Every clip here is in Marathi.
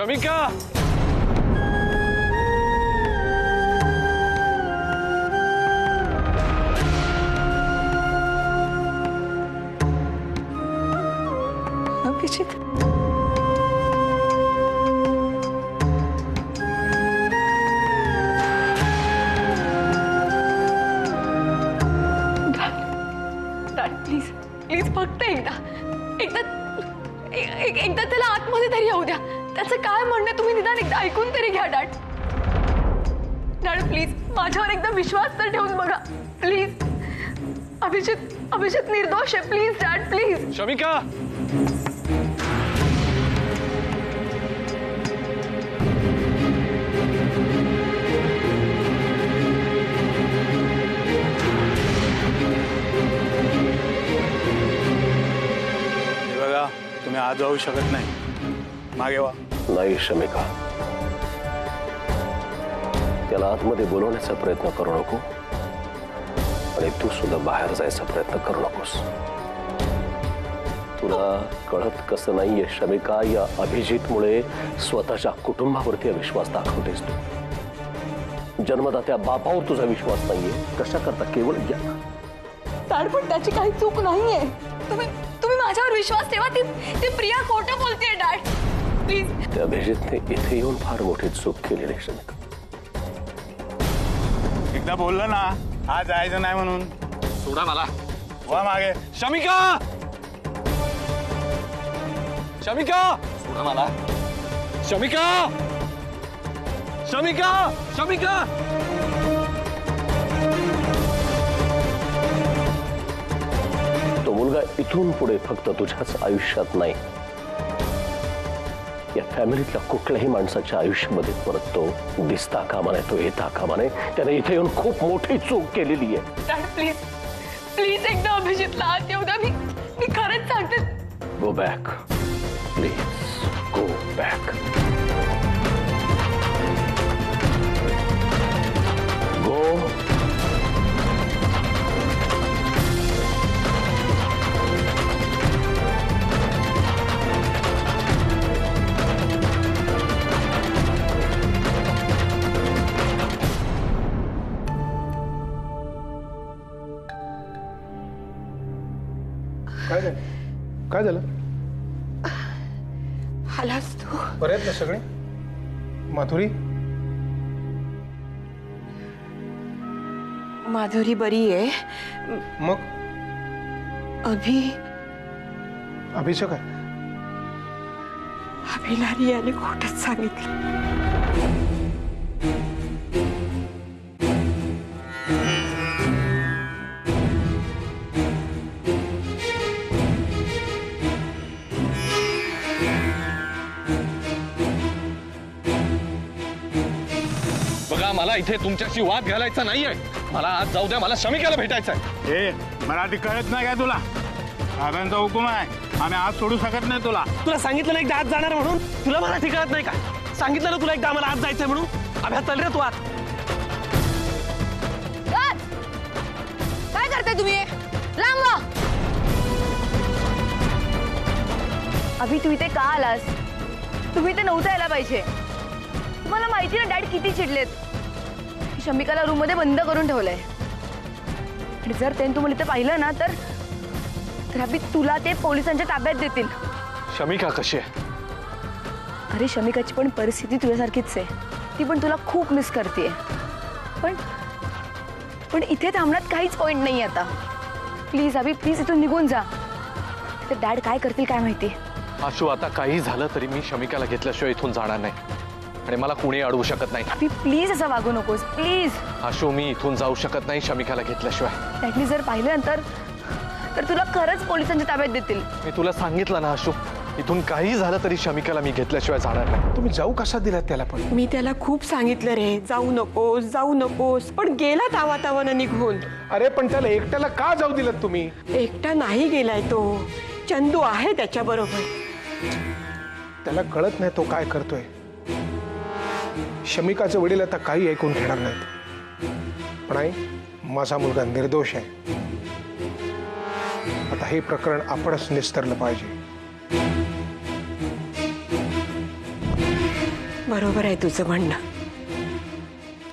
शमिका अभिजित प्लीज प्लीज फक्त एकदा त्याला आतमध्ये तरी येऊ द्या. त्याचं काय म्हणणं तुम्ही निदान एकदा ऐकून तरी घ्या. डॅड प्लीज माझ्यावर एकदा विश्वास तर ठेवून बघा प्लीज. अभिजित निर्दोष आहे. Please dad please. शमिका बघा तुम्ही आज जाऊ शकत नाही. मागे वा. नाही शमिका, त्याला आतमध्ये बोलवण्याचा प्रयत्न करू नको आणि तू सुद्धा बाहेर जायचा प्रयत्न करू नकोस. तुला कळत कसं नाहीये शमिका, या अभिजितमुळे स्वतःच्या कुटुंबावरती विश्वास दाखवतेस तू. जन्मदात्या बापावर तुझा विश्वास नाहीये. कशा करता? केवळ डॅड पण त्याची काही चूक नाहीये. तुम्ही माझ्यावर विश्वास ठेवा. ती प्रिया खोटं बोलतेय डॅड प्लीज. त्या अभिजितने इथे येऊन फार मोठी चूक केलेली आहे शमिका. एकदा बोललं ना आज जायचं नाही म्हणून. सोडा मला. वा मागे. शमिका शमिका सोडा मला. शमिका शमिका शमिका तो मुलगा इथून पुढे फक्त तुझ्याच आयुष्यात नाही, या फॅमिलीतल्या कुठल्याही माणसाच्या आयुष्यामध्ये परत तो दिसता कामा नये, तो येता कामा नये. त्याने इथे येऊन खूप मोठी चूक केलेली आहे. डॅड प्लीज प्लीज एकदा अभिजितला आत येऊ द्या. मी खरंच सांगते. Go back please, go back. Go. काय झालं? आलास तू? बरे आहेत ना सगळे? माधुरी माधुरी बरी आहे. मग अभिषेक काय? अभिला रियाने खोटच सांगितलं. बघा मला इथे तुमच्याशी वाद घालायचा नाहीये. मला आज जाऊ द्या. मला शमिकाला भेटायचंय. हे मराठी कळत नाही का तुला? साहेबांचा हुकूम आहे. आम्ही आज सोडू शकत नाही तुला. तुला सांगितलं ना एकदा आज जाणार म्हणून. तुला मराठी कळत नाही का? सांगितलं ना तुला एकदा आम्हाला आज जायचंय म्हणून. अभ्यास चल रे तू आत. काय करताय तुम्ही? लांब व्हा. अभि तू इथे का आलास? तुम्ही इथे नव्हता यायला पाहिजे. तुम्हाला माहिती ना डॅड किती चिडलेत. शमिकाला रूम मध्ये बंद करून ठेवलंय. आणि जर त्यांनी तुम्हाला इथे पाहिलं ना तर अभि तुला ते पोलिसांच्या ताब्यात देतील. शमिका कशी आहे? अरे शमिकाची पण परिस्थिती तुझ्यासारखीच आहे. ती पण तुला खूप मिस करते. पण इथे थांबण्यात काहीच पॉइंट नाही आता. प्लीज अभि प्लीज इथून निघून जा. तर डॅड काय करतील काय माहिती. आशू आता काही झालं तरी मी शमिकाला घेतल्याशिवाय इथून जाणार नाही आणि मला कुणी अडवू शकत नाही. अभि प्लीज असं वागू नकोस प्लीज. आशू मी इथून जाऊ शकत नाही शमिकाला घेतल्याशिवाय. डॅडनी जर पाहिलं तर तुला खरंच पोलिसांच्या ताब्यात देतील. मी तुला सांगितलं ना आशू, इथून काही झालं तरी शमिकाला मी घेतल्याशिवाय जाणार नाही. तुम्ही जाऊ कसा दिलात त्याला? पण मी त्याला खूप सांगितलं रे, जाऊ नकोस, पण गेला तावातावानं निघून. अरे पण त्याला एकट्याला का जाऊ दिलात तुम्ही? एकटा नाही गेलाय तो. चंदू आहे त्याच्या बरोबर. त्याला कळत नाही तो काय करतोय. शमिकाचे वडील आता काही ऐकून घेणार नाहीत. पण आई, माझा मुलगा निर्दोष आहे. आता हे प्रकरण आपणच निस्तरलं पाहिजे. बरोबर आहे तुझं म्हणणं.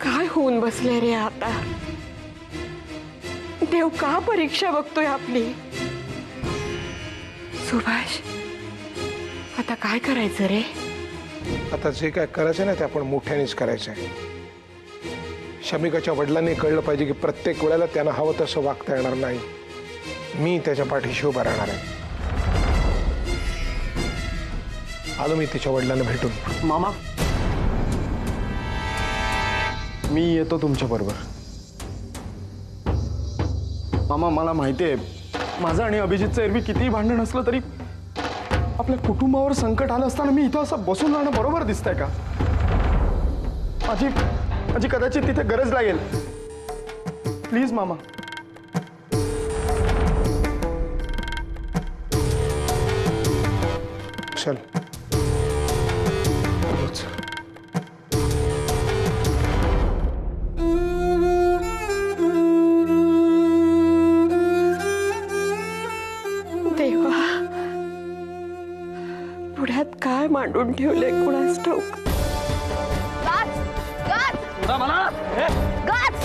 काय होऊन बसले रे आता? देव का परीक्षा बघतोय आपली? सुभाष, आता काय करायचं रे? आता जे काय करायचं ना ते आपण मोठ्यानेच करायचं आहे. शमिकाच्या वडिलांनी कळलं पाहिजे की प्रत्येक वेळेला त्यांना हवं तसं वागता येणार नाही. मी त्याच्या पाठीशी उभा राहणार आहे. आलो मी तिच्या वडिलांना भेटून. मामा, मी येतो तुमच्या बरोबर. मामा, मला माहिती आहे माझं आणि अभिजितचं एरवी कितीही भांडण असलं तरी आपल्या कुटुंबावर संकट आलं असताना मी इथं असं बसून राहणं बरोबर दिसतंय का? माझी कदाचित तिथे गरज लागेल. प्लीज मामा. चल. देवा, पुढ्यात काय मांडून ठेवलंय कुणास ठाऊक. गाच गाच गाच.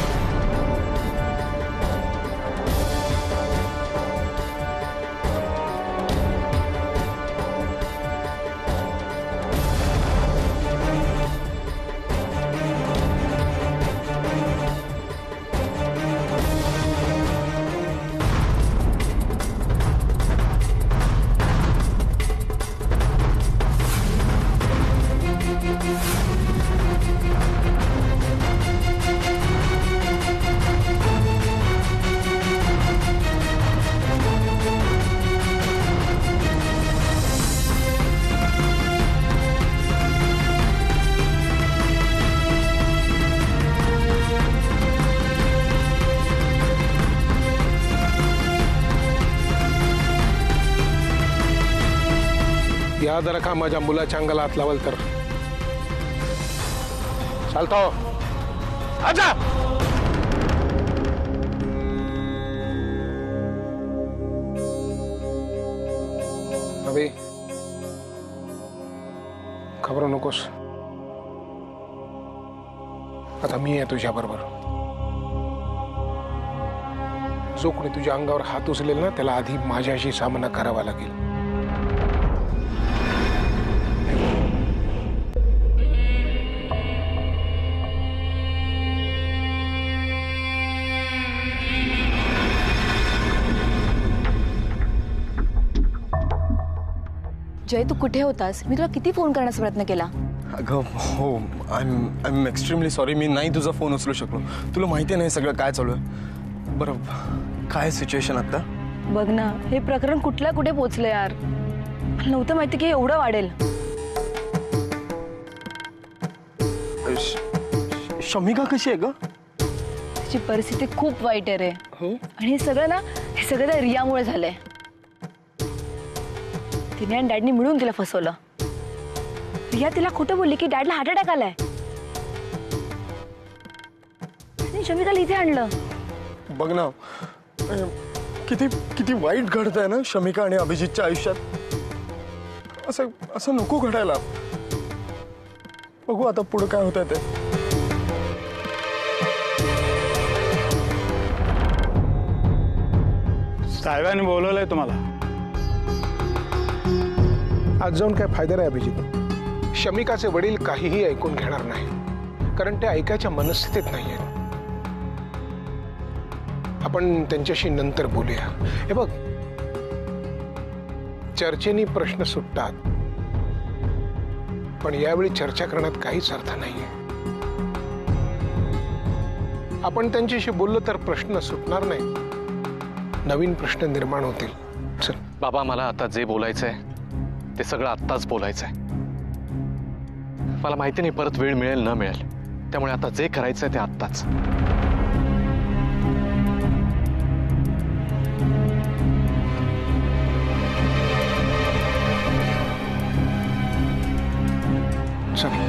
याद रखा, माझ्या मुलाच्या अंगाला हात लावाल तर चालतो. आजा. अबे खबर नकोस. आता मी आहे तुझ्या बरोबर. जो कोणी तुझ्या अंगावर हात उचलेल ना त्याला आधी माझ्याशी सामना करावा लागेल. जय, तू कुठे होतास? मी तुला किती फोन करण्याचा प्रयत्न केला. अगं हो, आय एम एक्स्ट्रीमली सॉरी. मी नाही तुझा फोन उचलू शकलो. तुला माहिती नाही सगळं काय चालू आहे. बरं, काय सिच्युएशन आता? बघ ना, हे प्रकरण कुठल्या कुठे पोहोचलं यार. मला नव्हतं माहिती की एवढं वाढेल. शमिका कशी आहे ग? तिची परिस्थिती खूप वाईट आहे रे. आणि हे सगळं त्या रियामुळे झालंय. तिने आणि डॅडनी मिळून तिला फसवलं. रिया तिला खोटं बोलली की डॅडला हार्ट अटॅक आलाय. तिने शमिकाला इथे आणलं. बघ ना, किती किती वाईट घडतंय ना शमिका आणि अभिजितच्या आयुष्यात. असं नको घडायला. बघू आता पुढे काय होतंय ते. साहेबांनी बोलवलंय तुम्हाला. आज जाऊन काय फायदा नाही अभिजित. शमिकाचे वडील काहीही ऐकून घेणार नाही, कारण ते ऐकायच्या मनस्थितीत नाहीये. आपण त्यांच्याशी नंतर बोलूया. हे बघ, चर्चेनी प्रश्न सुटतात, पण यावेळी चर्चा करण्यात काहीच अर्थ नाहीये. आपण त्यांच्याशी बोललो तर प्रश्न सुटणार नाही, नवीन प्रश्न निर्माण होतील. चल बाबा, मला आता जे बोलायचंय ते सगळं आत्ताच बोलायचंय. मला माहिती नाही परत वेळ मिळेल न मिळेल, त्यामुळे आता जे करायचंय ते आत्ताच. चल.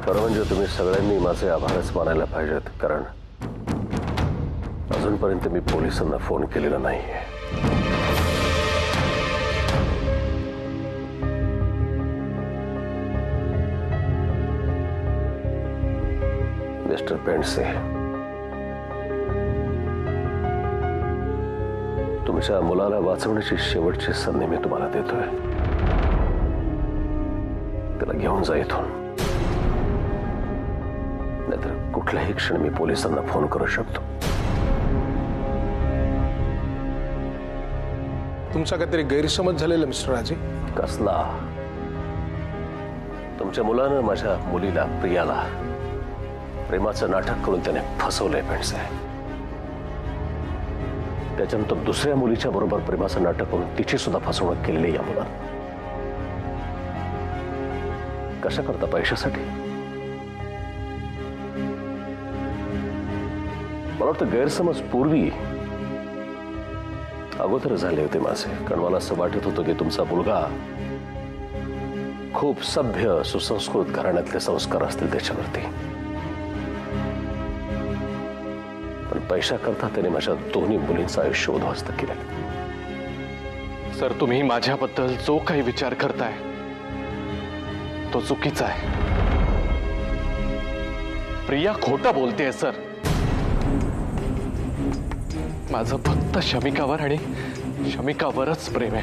खरं म्हणजे तुम्ही सगळ्यांनी माझे आभारच मानायला पाहिजेत, कारण अजूनपर्यंत मी पोलिसांना फोन केलेला नाहीये. मिस्टर पेंडसे, तुमच्या मुलाला वाचवण्याची शेवटची संधी मी तुम्हाला देतोय. त्याला घेऊन जा इथून, नाहीतर कुठल्याही क्षणी मी पोलिसांना फोन करू शकतो. तुमचा काहीतरी गैरसमज झालेला मिस्टर राजे. कसला? तुमच्या मुलानं माझ्या मुलीला प्रियाला प्रेमाचं नाटक करून त्याने फसवलंय पेंडसे. त्याच्यानंतर दुसऱ्या मुलीच्या बरोबर प्रेमाचं नाटक करून तिची सुद्धा फसवणूक केलेली या मुलानं. कशा करता? पैशासाठी? मला वाटतं गैरसमज पूर्वी अगोदर झाले होते माझे, कारण मला असं वाटत होतं की तुमचा मुलगा खूप सभ्य सुसंस्कृत घराण्यातले संस्कार असतील त्याच्यावरती, पण पैशा करता त्याने माझ्या दोन्ही मुलींचं आयुष्य उद्ध्वस्त केलं. सर, तुम्ही माझ्याबद्दल जो काही विचार करताय तो चुकीचा आहे. प्रिया खोटं बोलतेय सर. माझं फक्त शमिकावर आणि शमिकावरच प्रेम आहे,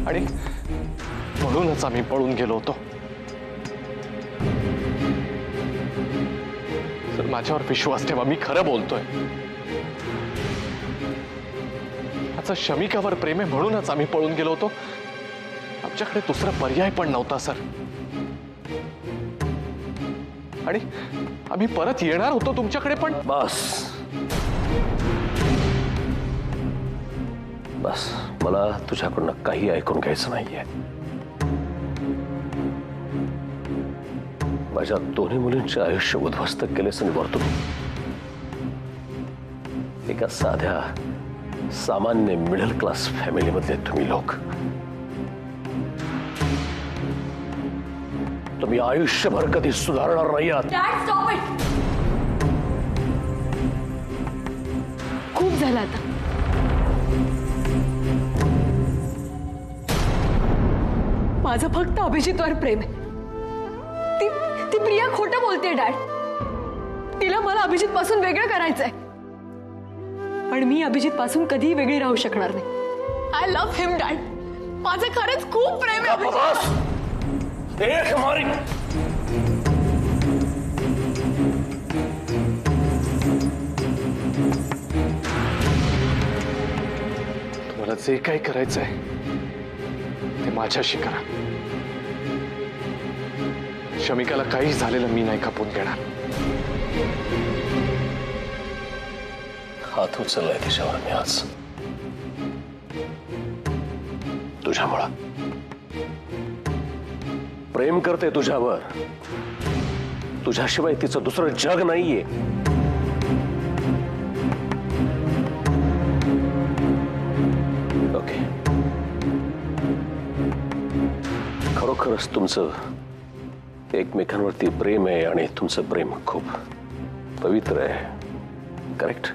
आणि म्हणूनच आम्ही पळून गेलो होतो. सर, माझ्यावर विश्वास ठेवा, मी खरं बोलतोय. माझं शमिकावर प्रेम आहे म्हणूनच आम्ही पळून गेलो होतो. आमच्याकडे दुसरा पर्याय पण नव्हता सर, आणि आम्ही परत येणार होतो तुमच्याकडे, पण बस बस, मला तुझ्याकडनं काही ऐकून घ्यायचं नाहीये. माझ्या दोन्ही मुलींचे आयुष्य उद्ध्वस्त केलेस, आणि वरतून एका साध्या सामान्य मिडल क्लास फॅमिलीमधले तुम्ही लोक, तुम्ही आयुष्यभर कधी सुधारणार नाही आहात. खूप झालं आता. माझं फक्त अभिजितवर प्रेम आहे. ती प्रिया खोटं बोलते डॅड. तिला मला अभिजित पासून वेगळं करायचंय, पण मी अभिजित पासून कधीही वेगळी राहू शकणार नाही. I love him dad. माझं खरंच खूप प्रेम आहे. तुम्हाला जे काही करायचंय ते माझ्याशी करा. शमिकाला काही झालेलं मी नाही खपून घेणार. हात उचललाय तिच्यावर मी आज तुझ्यामुळं. प्रेम करते तुझ्यावर, तुझ्याशिवाय तिचं दुसरं जग नाहीये. ओके, खरोखरच तुमचं एकमेकांवरती प्रेम आहे, आणि तुमचं प्रेम खूप पवित्र आहे, करेक्ट?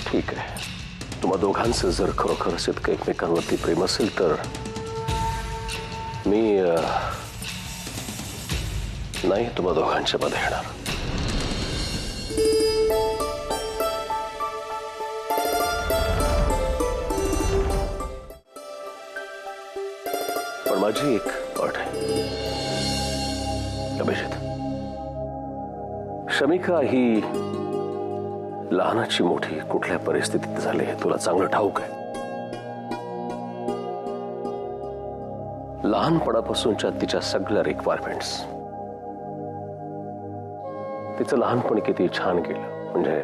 ठीक आहे. तुम्हा दोघांचं जर खरोखरच इतकं एकमेकांवरती प्रेम असेल तर मी नाही तुम्हा दोघांच्या मध्ये येणार. पण माझी एक अट आहे अभिजित. शमिका ही लहानाची मोठी कुठल्या परिस्थितीत झाली हे तुला चांगलं ठाऊक आहे. लहानपणापासूनच्या तिच्या सगळ्या रिक्वायरमेंट्स, तिचं लहानपण किती छान गेलं, म्हणजे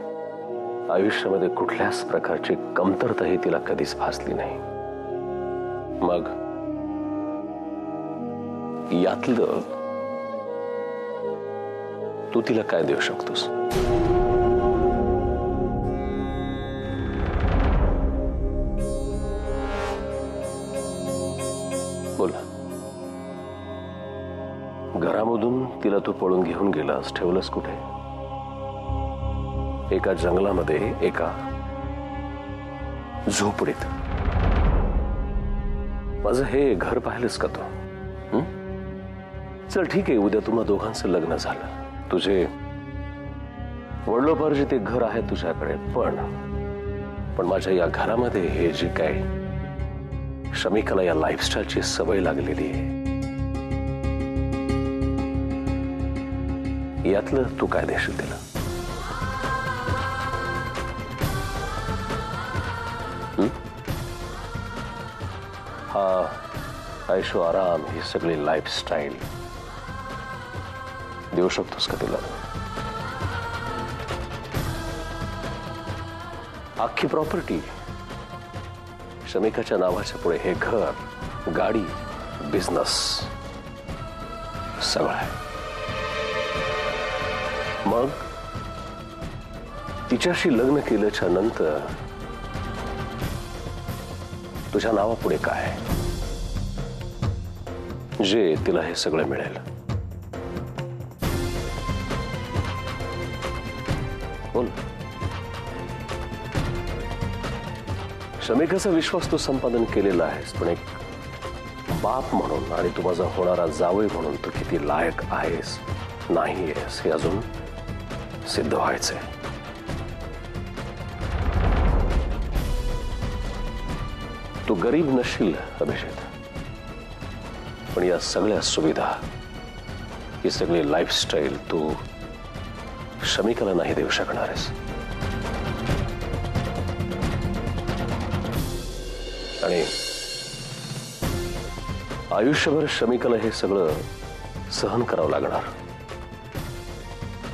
आयुष्यामध्ये कुठल्याच प्रकारची कमतरताही तिला कधीच भासली नाही. मग यातलं तू तिला काय देऊ शकतोस? शमीला तू पळून घेऊन गेलास, ठेवलंस कुठे? एका जंगलामध्ये, एका झोपडीत. माझं हे घर पाहिलंस का तू? चल ठीक आहे, उद्या तुम्हा दोघांचं लग्न झालं, तुझे वडिलोपार्जित एक घर आहे तुझ्याकडे, पण माझ्या या घरामध्ये हे जे काय शमिकाला या लाईफस्टाईलची सवय लागलेली आहे, यातलं तू काय देशील तिला? हा ऐशो आराम, ही सगळी लाईफस्टाईल देऊ शकतोस का तिला? अख्खी प्रॉपर्टी शमिकाच्या नावाच्या पुढे, हे घर, गाडी, बिझनेस सगळं आहे. मग तिच्याशी लग्न केल्याच्या नंतर तुझ्या नावापुढे काय, जे तिला हे सगळं मिळेल? बोल. शमिकाचा विश्वास तू संपादन केलेला आहेस, पण एक बाप म्हणून आणि तू माझा होणारा जावई म्हणून तू किती लायक आहेस, नाही आहेस, हे अजून सिद्ध व्हायचंय. तू गरीब नसशील अभिजित, पण या सगळ्या सुविधा, ही सगळी लाईफस्टाईल तू शमिकाला नाही देऊ शकणार आहेस. आणि आयुष्यभर शमिकाला हे सगळं सहन करावं लागणार.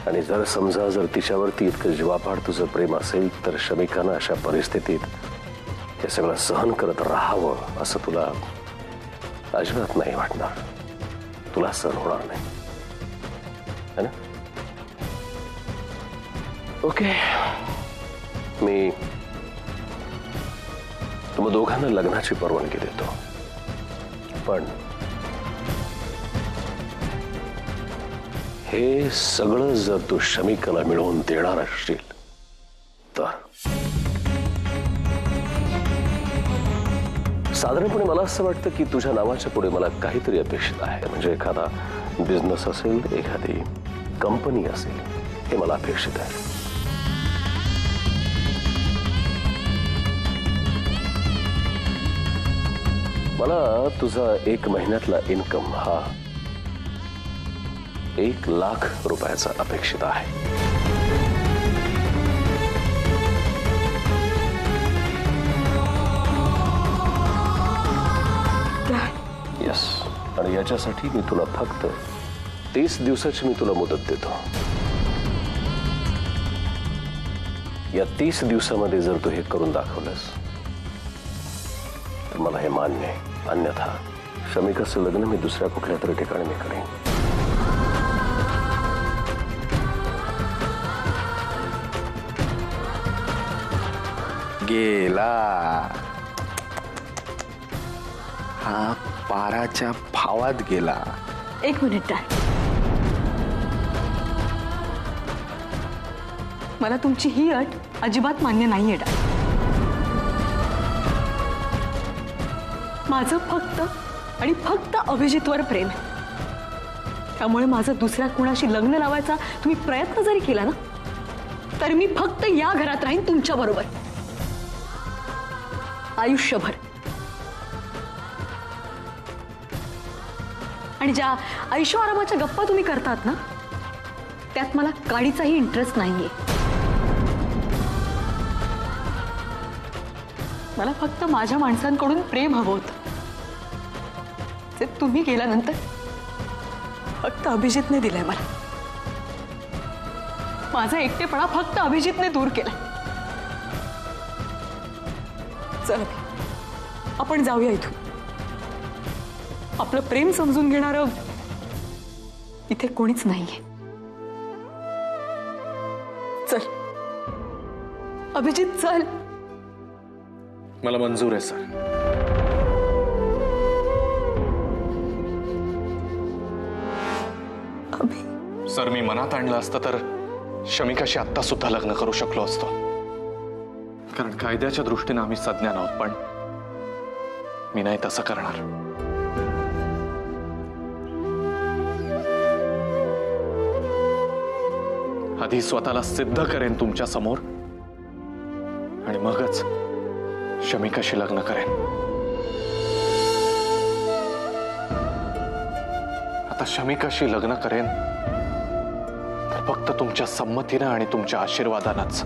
आणि जर तिच्यावरती इतकं जीवापाड तुझं प्रेम असेल, तर शमिकानं अशा परिस्थितीत हे सगळं सहन करत राहावं असं तुला अजिबात नाही वाटणार. तुला सहन होणार नाही, है ना? ओके, मी तुम्हा दोघांना लग्नाची परवानगी देतो, पण हे सगळं जर तू शमिकाला मिळवून देणार असशील तर. साधारणपणे मला असं वाटतं की तुझ्या नावाच्या पुढे मला काहीतरी अपेक्षित आहे. म्हणजे एखादा बिझनेस असेल, एखादी कंपनी असेल, हे मला अपेक्षित आहे. मला तुझा 1 महिन्यातला इन्कम हा 1 लाख रुपयाचा अपेक्षित आहे. येस, आणि याच्यासाठी मी तुला फक्त 30 दिवसाची मी तुला मुदत देतो. या 30 दिवसामध्ये जर तू हे करून दाखवलंस तर मला हे मान्य आहे. अन्यथा शमिकाचं लग्न मी दुसऱ्या कुठल्या तरी ठिकाणी मी करेन. गेला हा पाराच्या फावात गेला. 1 मिनिट डॅड, मला तुमची ही अट अजिबात मान्य नाहीये डॅड. माझं फक्त आणि फक्त अभिजितवर प्रेम आहे. त्यामुळे माझं दुसऱ्या कुणाशी लग्न लावायचा तुम्ही प्रयत्न जरी केला ना, तर मी फक्त या घरात राहीन तुमच्या बरोबर आयुष्यभर. आणि ज्या ऐशोआरामाच्या गप्पा तुम्ही करतात ना, त्यात मला काडीचाही इंटरेस्ट नाहीये. मला फक्त माझ्या माणसांकडून प्रेम हवं होतं, जे तुम्ही गेल्यानंतर फक्त अभिजितने दिलंय मला. माझा एकटेपणा फक्त अभिजितने दूर केला. चला आपण जाऊया इथून. आपलं प्रेम समजून घेणारं इथे कोणीच नाहीये. चल अभिजित, चल. मला मंजूर आहे सर. अभि सर, मी मनात आणलं असतं तर शमिकाशी आत्ता सुद्धा लग्न करू शकलो असतो, कारण कायद्याच्या दृष्टीने आम्ही सज्ञान आहोत. पण मी नाही तसं करणार. आधी स्वतःला सिद्ध करेन तुमच्या समोर आणि मगच शमिकाशी लग्न करेन. आता शमिकाशी लग्न करेन तर फक्त तुमच्या संमतीनं आणि तुमच्या आशीर्वादानंच.